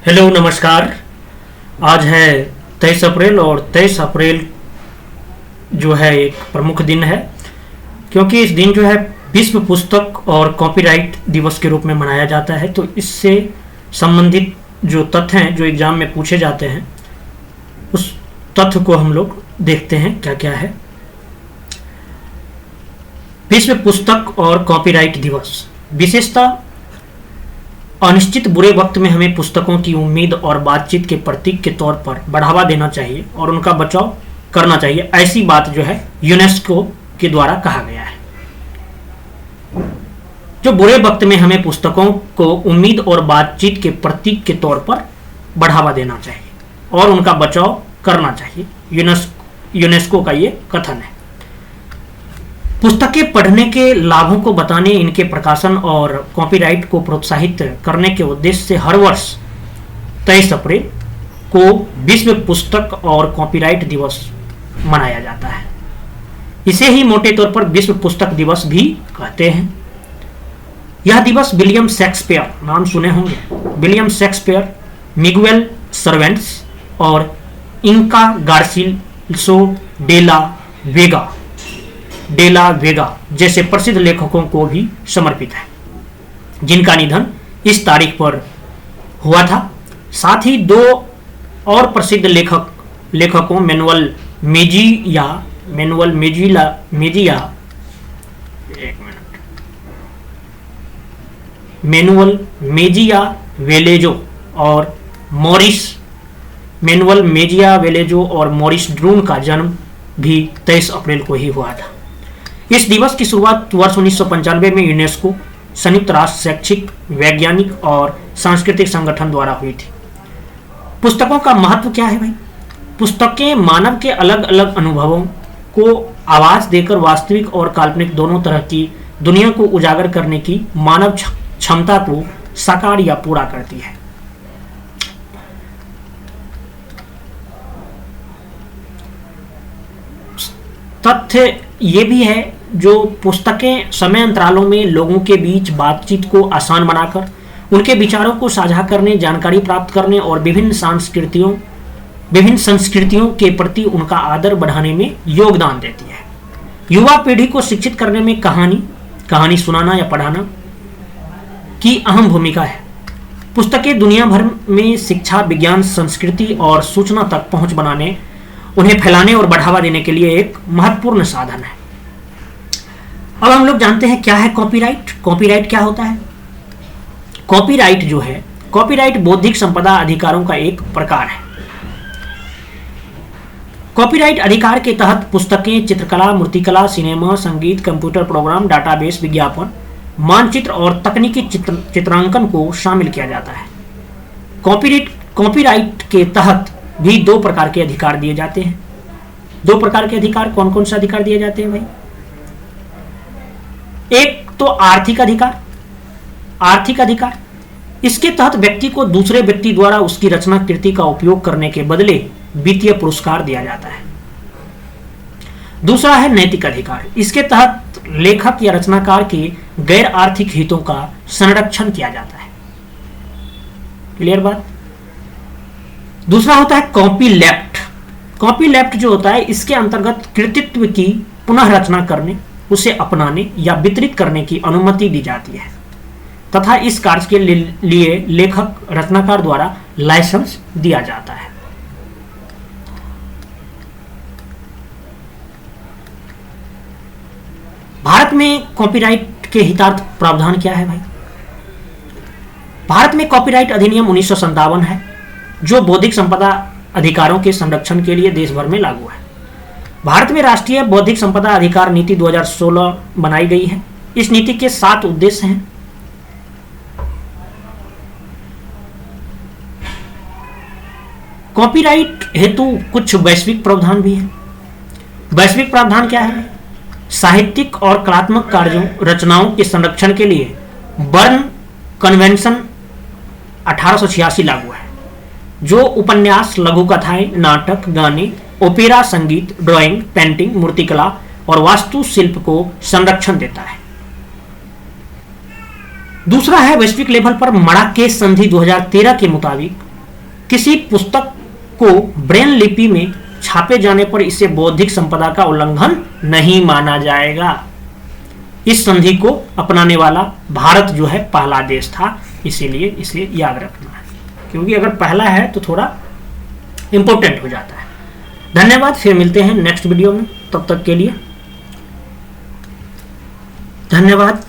Hello नमस्कार। आज है 23 अप्रैल और 23 अप्रैल जो है एक प्रमुख दिन है, क्योंकि इस दिन जो है विश्व पुस्तक और कॉपीराइट दिवस के रूप में मनाया जाता है। तो इससे संबंधित जो तथ्य हैं जो एग्जाम में पूछे जाते हैं, उस तथ्य को हम लोग देखते हैं क्या क्या है। विश्व पुस्तक और कॉपीराइट दिवस विशेषता अनिश्चित बुरे वक्त में हमें पुस्तकों की उम्मीद और बातचीत के प्रतीक के तौर पर बढ़ावा देना चाहिए और उनका बचाव करना चाहिए, ऐसी बात जो है यूनेस्को के द्वारा कहा गया है। जो बुरे वक्त में हमें पुस्तकों को उम्मीद और बातचीत के प्रतीक के तौर पर बढ़ावा देना चाहिए और उनका बचाव करना चाहिए, यूनेस्को का ये कथन है। पुस्तकें पढ़ने के लाभों को बताने, इनके प्रकाशन और कॉपीराइट को प्रोत्साहित करने के उद्देश्य से हर वर्ष 23 अप्रैल को विश्व पुस्तक और कॉपीराइट दिवस मनाया जाता है। इसे ही मोटे तौर पर विश्व पुस्तक दिवस भी कहते हैं। यह दिवस विलियम शेक्सपियर, नाम सुने होंगे, विलियम शेक्सपियर, मिगुएल सर्वेंट्स और इंका गार्सिल्सो डेला वेगा जैसे प्रसिद्ध लेखकों को भी समर्पित है, जिनका निधन इस तारीख पर हुआ था। साथ ही दो और प्रसिद्ध लेखकों मैनुअल मेजिया वेलेजो और मॉरिस ड्रून का जन्म भी 23 अप्रैल को ही हुआ था। इस दिवस की शुरुआत वर्ष 1995 में यूनेस्को, संयुक्त राष्ट्र शैक्षिक, वैज्ञानिक और सांस्कृतिक संगठन द्वारा हुई थी। पुस्तकों का महत्व क्या है भाई? पुस्तकें मानव के अलग अलग अनुभवों को आवाज देकर वास्तविक और काल्पनिक दोनों तरह की दुनिया को उजागर करने की मानव क्षमता को साकार या पूरा करती है। तथ्य ये भी है, जो पुस्तकें समय अंतरालों में लोगों के बीच बातचीत को आसान बनाकर उनके विचारों को साझा करने, जानकारी प्राप्त करने और विभिन्न संस्कृतियों के प्रति उनका आदर बढ़ाने में योगदान देती है। युवा पीढ़ी को शिक्षित करने में कहानी सुनाना या पढ़ाना की अहम भूमिका है। पुस्तकें दुनिया भर में शिक्षा, विज्ञान, संस्कृति और सूचना तक पहुंच बनाने, उन्हें फैलाने और बढ़ावा देने के लिए एक महत्वपूर्ण साधन है। अब हम लोग जानते हैं क्या है कॉपीराइट। कॉपीराइट क्या होता है? कॉपीराइट बौद्धिक संपदा अधिकारों का एक प्रकार है। कॉपीराइट अधिकार के तहत पुस्तकें, चित्रकला, मूर्तिकला, सिनेमा, संगीत, कंप्यूटर प्रोग्राम, डाटाबेस, विज्ञापन, मानचित्र और तकनीकी चित्रांकन को शामिल किया जाता है। कॉपीराइट के तहत भी दो प्रकार के अधिकार दिए जाते हैं। दो प्रकार के अधिकार कौन कौन से अधिकार दिए जाते हैं भाई? एक तो आर्थिक अधिकार। इसके तहत व्यक्ति को दूसरे व्यक्ति द्वारा उसकी रचना कृति का उपयोग करने के बदले वित्तीय पुरस्कार दिया जाता है। दूसरा है नैतिक अधिकार। इसके तहत लेखक या रचनाकार के गैर आर्थिक हितों का संरक्षण किया जाता है। क्लियर बात? दूसरा होता है कॉपीलेफ्ट जो होता है, इसके अंतर्गत कृतित्व की पुनः रचना करने, उसे अपनाने या वितरित करने की अनुमति दी जाती है तथा इस कार्य के लिए लेखक, रचनाकार द्वारा लाइसेंस दिया जाता है। भारत में कॉपीराइट के हितार्थ प्रावधान क्या है भाई? भारत में कॉपीराइट अधिनियम 1957 है, जो बौद्धिक संपदा अधिकारों के संरक्षण के लिए देश भर में लागू है। भारत में राष्ट्रीय बौद्धिक संपदा अधिकार नीति 2016 बनाई गई है। इस नीति के 7 उद्देश्य हैं। कॉपीराइट हेतु कुछ वैश्विक प्रावधान भी हैं। वैश्विक प्रावधान क्या है? साहित्यिक और कलात्मक कार्यों, रचनाओं के संरक्षण के लिए बर्न कन्वेंशन 1886 लागू है, जो उपन्यास, लघु कथाएं, नाटक, गाने, ओपेरा, संगीत, ड्राइंग, पेंटिंग, मूर्तिकला और वास्तुशिल्प को संरक्षण देता है। दूसरा है वैश्विक लेवल पर मराकेश संधि 2013 के मुताबिक किसी पुस्तक को ब्रेन लिपि में छापे जाने पर इसे बौद्धिक संपदा का उल्लंघन नहीं माना जाएगा। इस संधि को अपनाने वाला भारत जो है पहला देश था, इसीलिए इसे याद रखना है, क्योंकि अगर पहला है तो थोड़ा इंपॉर्टेंट हो जाता है। धन्यवाद, फिर मिलते हैं नेक्स्ट वीडियो में, तब तक के लिए धन्यवाद।